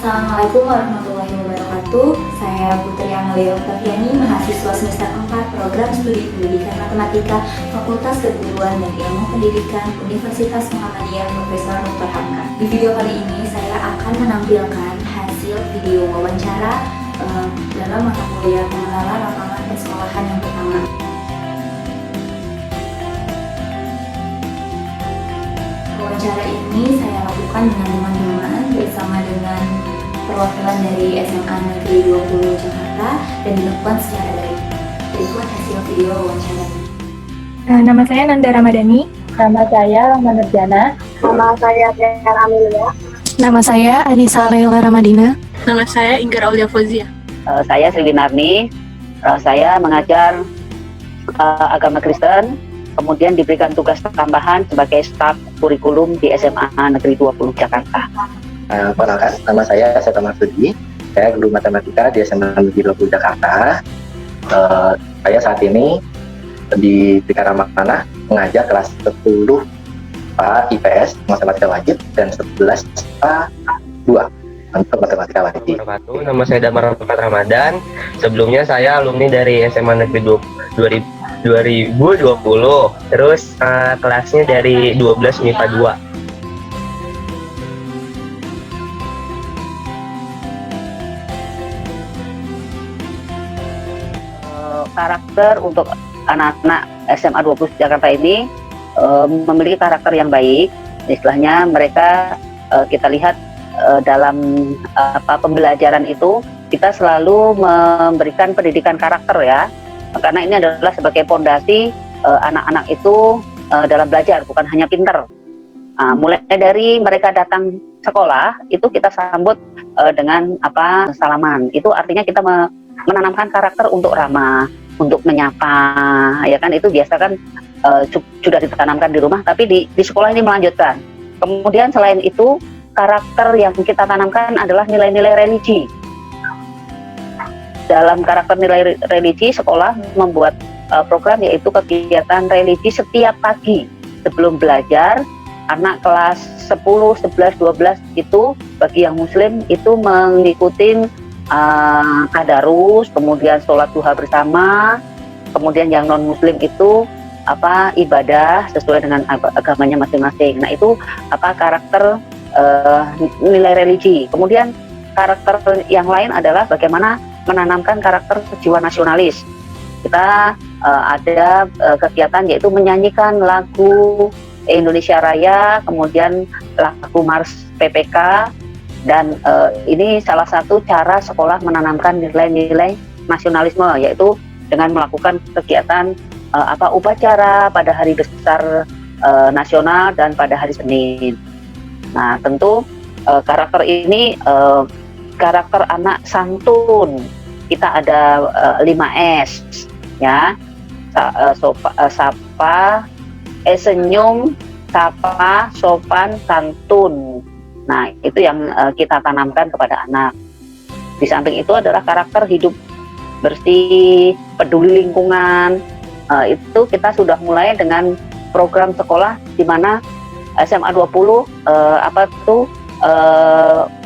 Assalamualaikum warahmatullahi wabarakatuh. Saya Putri Amelia Oktaviani, mahasiswa semester 4 Program Studi Pendidikan Matematika Fakultas Keguruan dan Ilmu Pendidikan Universitas Muhammadiyah Profesor Dr. Hamka. Di video kali ini saya akan menampilkan hasil video wawancara dalam mata kuliah pengenalan lapangan persekolahan yang pertama. Wawancara ini saya lakukan dengan teman-teman bersama dengan perwakilan dari SMA Negeri 20 Jakarta dan dilakukan secara daring. Berikut hasil video wawancara. Nama saya Nanda Ramadhani. Nama saya Rahma Nurjana. Nama saya Tiara Amelia. Nama saya Anissa Laila Ramadina. Nama saya Inggar Aulia Fauzia. Saya Sri Winarni. Saya mengajar agama Kristen, kemudian diberikan tugas tambahan sebagai staf kurikulum di SMA Negeri 20 Jakarta. Perkenalkan, nama saya Seto Marsudi. Saya guru matematika di SMA Negeri 20 Jakarta. Saya saat ini diberikan amanah mengajar kelas 10 IPS matematika wajib dan 11 2 untuk matematika wajib. Nama saya Damar Ramadan. Sebelumnya saya alumni dari SMA Negeri 2020. Terus kelasnya dari 12 MIPA 2. Karakter untuk anak-anak SMA 20 Jakarta ini memiliki karakter yang baik. Istilahnya mereka kita lihat dalam pembelajaran itu kita selalu memberikan pendidikan karakter ya, karena ini adalah sebagai pondasi anak-anak itu dalam belajar, bukan hanya pinter. Mulai dari mereka datang sekolah itu kita sambut dengan salaman. Itu artinya kita menanamkan karakter untuk ramah, untuk menyapa, ya kan, itu biasa kan sudah ditanamkan di rumah, tapi di sekolah ini melanjutkan. Kemudian selain itu karakter yang kita tanamkan adalah nilai-nilai religi. Dalam karakter nilai religi, sekolah membuat program yaitu kegiatan religi setiap pagi sebelum belajar. Anak kelas 10, 11, 12 itu bagi yang muslim itu mengikuti tadarus, kemudian sholat duha bersama. Kemudian yang non muslim itu ibadah sesuai dengan agamanya masing-masing. Nah itu karakter nilai religi. Kemudian karakter yang lain adalah bagaimana menanamkan karakter jiwa nasionalis. Kita ada kegiatan yaitu menyanyikan lagu Indonesia Raya, kemudian lagu Mars PPK, dan ini salah satu cara sekolah menanamkan nilai-nilai nasionalisme, yaitu dengan melakukan kegiatan upacara pada hari besar nasional dan pada hari Senin. Nah tentu karakter ini karakter anak santun. Kita ada 5S ya, senyum, sapa, sopan, santun. Nah itu yang kita tanamkan kepada anak. Di samping itu adalah karakter hidup bersih, peduli lingkungan. Itu kita sudah mulai dengan program sekolah di mana SMA 20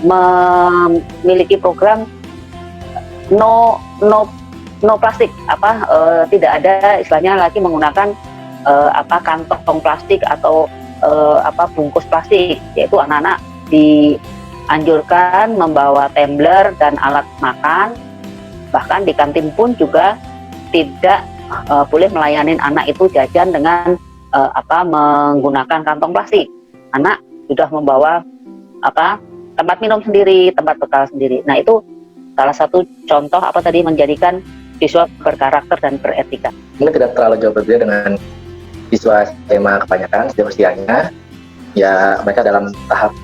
memiliki program no plastik, tidak ada istilahnya lagi menggunakan kantong plastik atau bungkus plastik, yaitu anak-anak dianjurkan membawa tumbler dan alat makan. Bahkan di kantin pun juga tidak boleh melayani anak itu jajan dengan menggunakan kantong plastik. Anak sudah membawa tempat minum sendiri, tempat bekal sendiri. Nah itu salah satu contoh menjadikan siswa berkarakter dan beretika. Mungkin tidak terlalu jauh berbeda dengan siswa SMA kebanyakan sejauh usianya. Ya mereka dalam tahap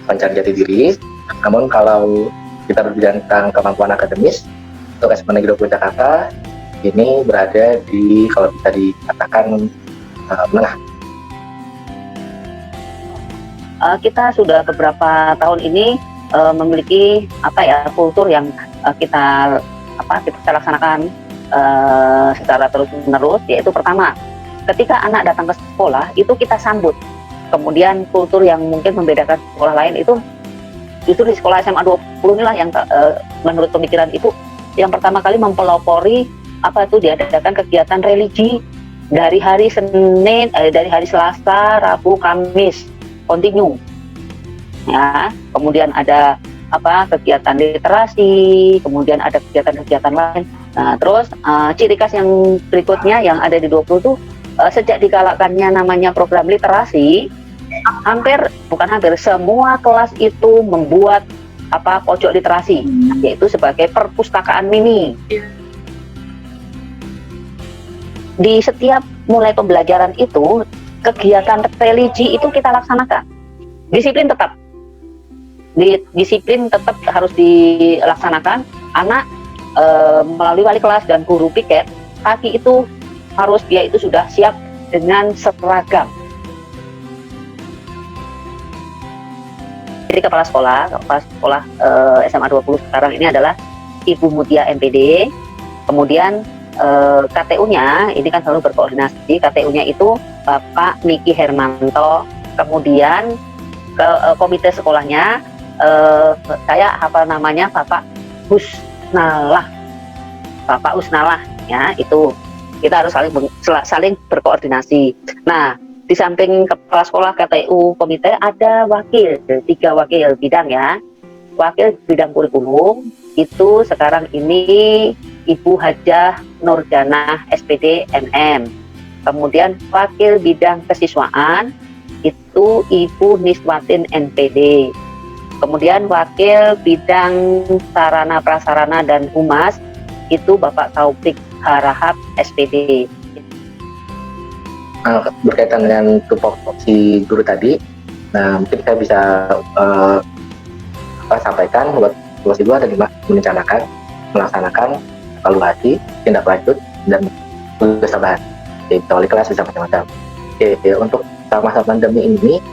pencarian jati diri. Namun kalau kita berbicara tentang kemampuan akademis, untuk SMA Negeri 20 Jakarta ini berada di, kalau bisa dikatakan, menengah. kita sudah beberapa tahun ini memiliki kultur yang kita laksanakan secara terus-menerus, yaitu pertama, ketika anak datang ke sekolah itu kita sambut. Kemudian kultur yang mungkin membedakan sekolah lain itu justru di sekolah SMA 20 inilah yang menurut pemikiran Ibu yang pertama kali mempelopori diadakan kegiatan religi dari hari Senin, dari hari Selasa, Rabu, Kamis, kontinu. Ya, kemudian ada kegiatan literasi, kemudian ada kegiatan-kegiatan lain. Nah, terus ciri khas yang berikutnya yang ada di 20 itu sejak digalakannya namanya program literasi, semua kelas itu membuat pojok literasi, yaitu sebagai perpustakaan mini. Di setiap mulai pembelajaran itu, kegiatan religi itu kita laksanakan. Disiplin tetap harus dilaksanakan. Anak melalui wali kelas dan guru piket, pagi itu dia itu sudah siap dengan seragam. Jadi kepala sekolah SMA 20 sekarang ini adalah Ibu Mutia MPD. Kemudian KTU-nya ini kan selalu berkoordinasi. KTU-nya itu Bapak Miki Hermanto. Kemudian ke komite sekolahnya saya Bapak Husnalah ya, itu kita harus saling berkoordinasi. Nah, di samping kepala sekolah KTU komite ada 3 wakil bidang ya. Wakil bidang kurikulum itu sekarang ini Ibu Hajah Nurjanah SPD MM. Kemudian wakil bidang kesiswaan itu Ibu Niswatin NPD. Kemudian wakil bidang sarana prasarana dan humas itu Bapak Taufik Harahap SPD. Berkaitan dengan tupoksi guru tadi, nah mungkin saya bisa sampaikan buat tupoksi guru ada melaksanakan evaluasi, tindak lanjut, dan tugas tambahan. Jadi wali kelas bisa macam-macam. Untuk masa pandemi ini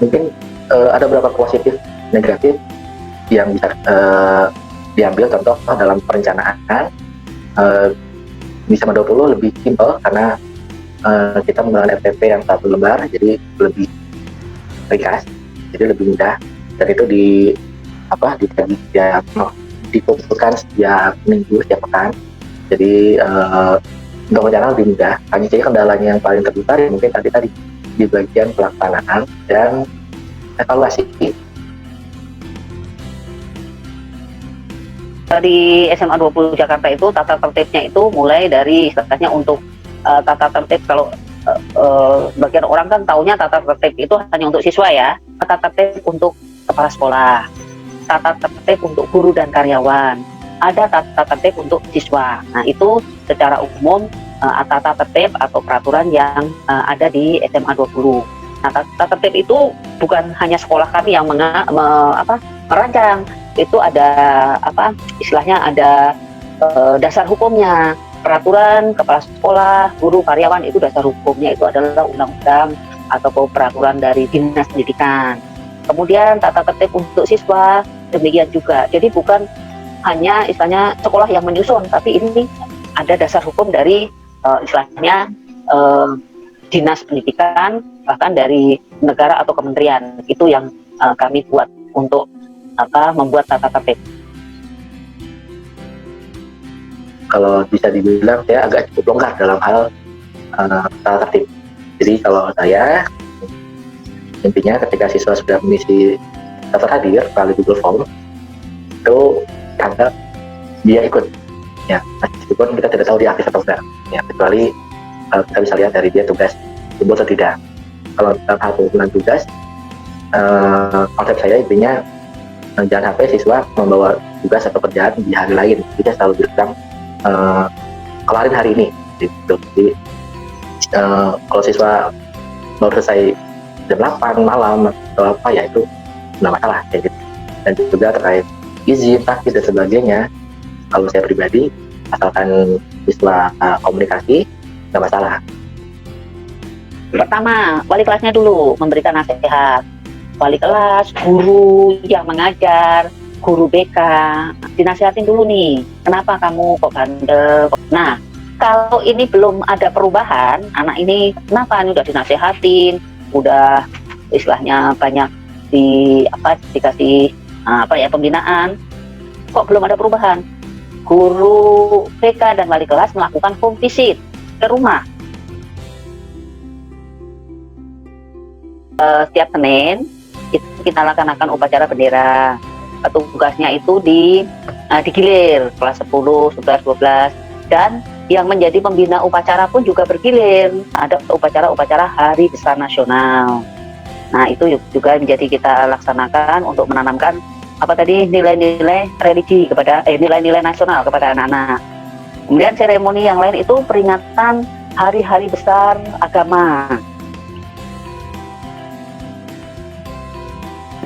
mungkin ada beberapa positif negatif yang bisa diambil contoh dalam perencanaan. Di SMA 20 lebih simpel karena kita menggunakan RTP yang 1 lembar, jadi lebih ringkas, jadi lebih mudah, dan itu dikumpulkan setiap minggu, setiap pekan. Jadi untuk rencana lebih mudah. Hanya saja kendalanya yang paling terbesar mungkin tadi di bagian pelaksanaan dan evaluasi. Di SMA 20 Jakarta itu tata tertibnya itu mulai dari istilahnya untuk tata tertib, kalau bagian orang kan taunya tata tertib itu hanya untuk siswa ya. Tata tertib untuk kepala sekolah, tata tertib untuk guru dan karyawan, ada tata tertib untuk siswa. Nah, itu secara umum tata tertib atau peraturan yang ada di SMA 20. Nah, tata tertib itu bukan hanya sekolah kami yang merancang. Itu ada istilahnya ada dasar hukumnya. Peraturan kepala sekolah, guru, karyawan itu dasar hukumnya itu adalah undang-undang atau peraturan dari Dinas Pendidikan. Kemudian tata tertib untuk siswa demikian juga. Jadi bukan hanya istilahnya sekolah yang menyusun, tapi ini ada dasar hukum dari istilahnya Dinas Pendidikan, bahkan dari negara atau kementerian. Itu yang kami buat untuk membuat tata tertib. Kalau bisa dibilang saya agak cukup longgar dalam hal tata tertib. Jadi kalau saya intinya ketika siswa sudah mengisi daftar hadir melalui Google Form, itu anggap dia ikut ya, meskipun kita tidak tahu dia aktif atau enggak ya, kecuali kita bisa lihat dari dia tugas timbul atau tidak. Kalau dalam hal pengumpulan tugas, konsep saya intinya jangan sampai siswa membawa tugas atau kerjaan di hari lain. Kita selalu bilang kelarin hari ini gitu. Jadi kalau siswa baru selesai jam 8 malam atau apa ya, itu nggak masalah kayak gitu. Dan juga terkait izin, takdir dan sebagainya, kalau saya pribadi asalkan siswa komunikasi nggak masalah. Pertama, wali kelasnya dulu memberikan nasihat. wali kelas, guru yang mengajar, guru BK, dinasihatin dulu nih, kenapa kamu kok bandel? Nah, kalau ini belum ada perubahan, anak ini kenapa ini udah dinasehatin, udah istilahnya banyak dikasih pembinaan, kok belum ada perubahan? Guru BK dan wali kelas melakukan home visit ke rumah. Setiap Senin itu kita laksanakan upacara bendera. Tugasnya itu digilir kelas 10, 11, 12, dan yang menjadi pembina upacara pun juga bergilir. Ada upacara-upacara Hari Besar Nasional. Nah, itu juga menjadi kita laksanakan untuk menanamkan nilai-nilai religi kepada nilai-nilai nasional kepada anak-anak. Kemudian seremoni yang lain itu peringatan hari-hari besar agama.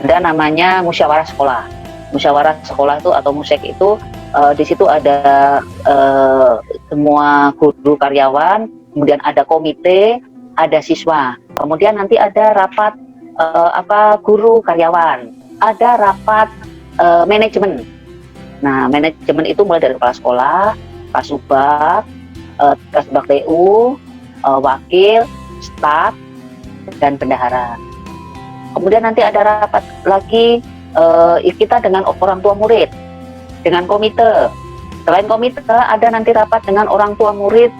Ada namanya musyawarah sekolah. Musyawarah sekolah itu atau musek itu di situ ada semua guru karyawan, kemudian ada komite, ada siswa. Kemudian nanti ada rapat guru karyawan, ada rapat manajemen. Nah, manajemen itu mulai dari kepala sekolah, kasubag, kasubag TU, wakil, staf, dan bendahara. Kemudian nanti ada rapat lagi kita dengan orang tua murid, dengan komite. Selain komite, ada nanti rapat dengan orang tua murid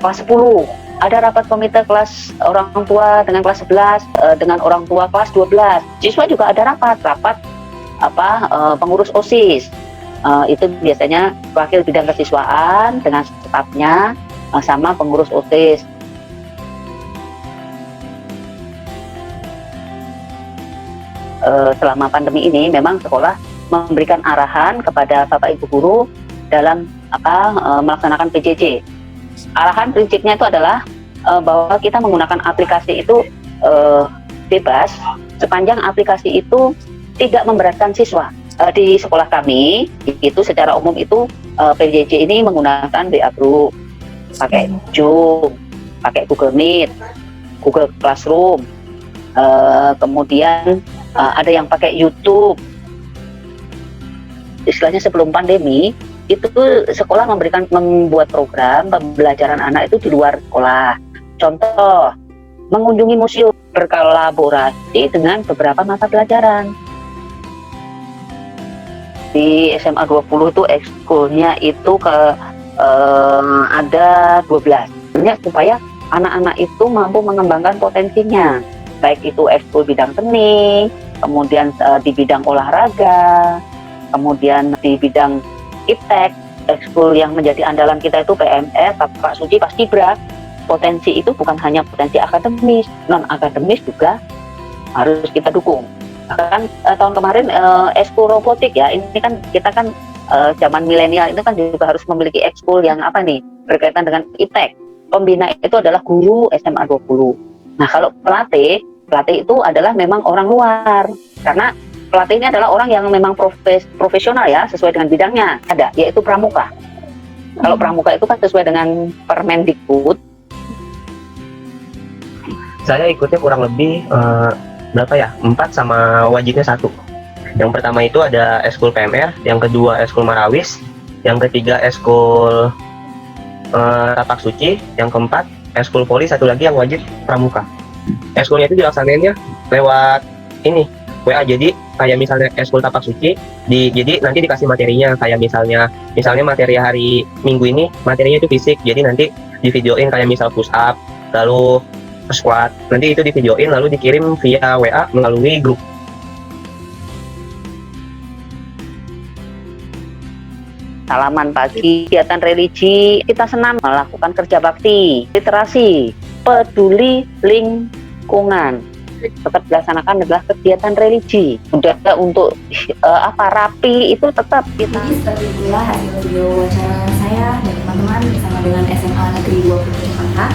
kelas 10. Ada rapat komite kelas orang tua dengan kelas 11, dengan orang tua kelas 12. Siswa juga ada rapat pengurus OSIS. Itu biasanya wakil bidang kesiswaan dengan stafnya sama pengurus OSIS. Selama pandemi ini memang sekolah memberikan arahan kepada Bapak Ibu guru dalam melaksanakan PJJ. Arahan prinsipnya itu adalah bahwa kita menggunakan aplikasi itu bebas sepanjang aplikasi itu tidak memberatkan siswa. Di sekolah kami itu secara umum itu PJJ ini menggunakan WA Group, pakai Zoom, pakai Google Meet, Google Classroom, kemudian ada yang pakai YouTube. Istilahnya sebelum pandemi itu sekolah membuat program pembelajaran anak itu di luar sekolah. Contoh, mengunjungi museum, berkolaborasi dengan beberapa mata pelajaran. Di SMA 20 itu ekskulnya itu ada 12. Supaya anak-anak itu mampu mengembangkan potensinya, baik itu ekskul bidang seni, kemudian di bidang olahraga, kemudian di bidang iptek, ekskul yang menjadi andalan kita itu PMR, Tapak Suci, Paskibra. Potensi itu bukan hanya potensi akademis, non akademis juga harus kita dukung. Bahkan tahun kemarin ekskul robotik ya, ini kan kita kan zaman milenial itu kan juga harus memiliki ekskul yang berkaitan dengan iptek. Pembina itu adalah guru SMA 20. Nah, kalau pelatih itu adalah memang orang luar, karena pelatih ini adalah orang yang memang profesional ya, sesuai dengan bidangnya. Ada, yaitu pramuka. Kalau pramuka itu kan sesuai dengan Permendikbud. Saya ikutnya kurang lebih 4 sama wajibnya 1. Yang pertama itu ada ekskul PMR, yang kedua ekskul Marawis, yang ketiga ekskul Tapak Suci, yang keempat ekskul Poli, satu lagi yang wajib pramuka. Ekskulnya itu dilaksanainnya lewat WA. Jadi kayak misalnya ekskul Tapak Suci jadi nanti dikasih materinya, kayak misalnya materi hari Minggu ini materinya itu fisik, jadi nanti divideoin kayak misal push up, lalu squat, nanti itu divideoin lalu dikirim via WA melalui grup. Salaman pagi, kegiatan religi, kita senam melakukan kerja bakti, literasi, peduli lingkungan. Tetap dilaksanakan adalah kegiatan religi. Udah untuk rapi itu tetap kita. Jadi seperti itulah hasil video wawancara saya dan teman-teman bersama dengan SMA Negeri 20 Jakarta.